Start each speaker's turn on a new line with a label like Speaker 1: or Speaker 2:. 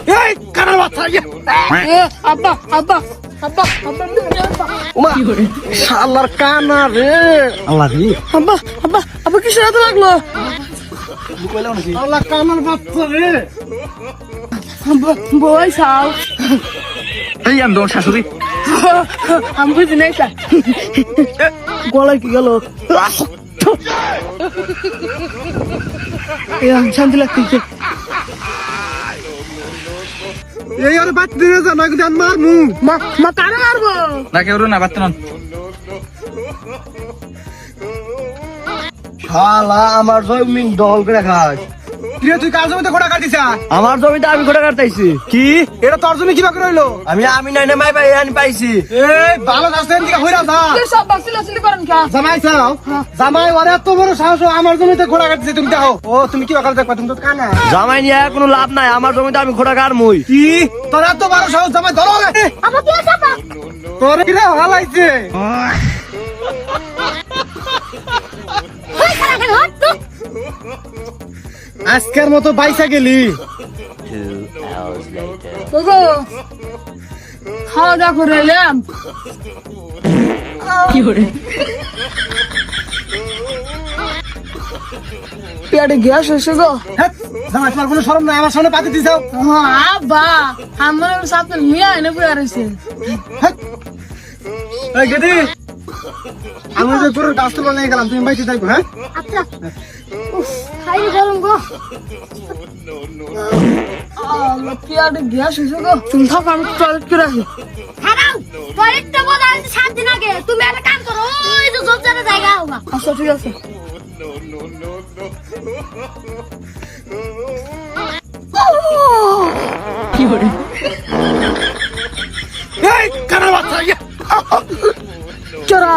Speaker 1: এই কানার বাচ্চা
Speaker 2: আব্বা আব্বা আব্বা আব্বা
Speaker 1: ওমা শালার কানা রে আল্লাহ রে
Speaker 2: আব্বা আব্বা আব্বা কিসের এত লাগলো
Speaker 1: আল্লাহ কানার বাচ্চা রে
Speaker 2: আব্বা বই সাও
Speaker 3: এই আমি দৌড় শাশুড়ি
Speaker 2: আমি বুঝি নাই স্যার গলায় কি গেল শান্তি লাগতেছে
Speaker 1: এই আর বাচ্চা দিয়ে যা না কিন্তু মারমু
Speaker 2: মা মা কারে মারবো
Speaker 3: না কেউ না বাচ্চা নন
Speaker 1: শালা আমার জমি দল করে খাস কিরে তুই কার জমিতে ঘোড়া কাটিছা
Speaker 4: আমার জমিতে আমি ঘোড়া কাটতাইছি
Speaker 1: কি এটা তোর জমি কি বাকি রইলো
Speaker 4: আমি নাই না মাই পাই আনি পাইছি
Speaker 1: এই ভালো রাস্তার দিকে হইরা যা
Speaker 2: তুই সব বাসিলাসিলি করেন কা
Speaker 1: জামাই চাও জামাই ওরে এত বড় সাহস আমার জমিতে ঘোড়া কাটছে তুমি দেখো ও তুমি কি অকাল দেখবা তুমি তো কানা
Speaker 4: জামাই নিয়ে কোনো লাভ নাই আমার জমিতে আমি ঘোড়া কাটমুই
Speaker 1: কি তোর এত বড় সাহস জামাই ধরো
Speaker 2: আব্বা কি আব্বা
Speaker 1: তোর কি রে হালাইছে
Speaker 2: কই খারাপ কেন হট তো
Speaker 1: আজকের মতো বাইসা গেলি
Speaker 2: ওগো খাওয়া দাওয়া করে এলাম কি করে পেটে গ্যাস এসে গো
Speaker 1: হ্যাঁ, জামাই তোমার কোনো শরম নাই আমার সামনে পাতি দিছাও
Speaker 2: আব্বা আমার সাথে মিয়া এনে বুয়া রয়েছে
Speaker 1: এই গেদি আমি যে গরুর গাছ তুলে নিয়ে গেলাম তুমি বাইতে যাইবো হ্যাঁ
Speaker 2: আচ্ছা উফ খাই গরম গো আল্লাহ পেটে গ্যাস এসে গো তুমি থাকো আমি টয়লেট করে আসি
Speaker 5: হারাও টয়লেটটা বলা আছে 7 দিন আগে তুমি একটা কাম করো ওই যে জব জায়গা জায়গা হোগা
Speaker 2: আচ্ছা ঠিক আছে
Speaker 1: কি করে এই কানার বাচ্চা
Speaker 2: চরা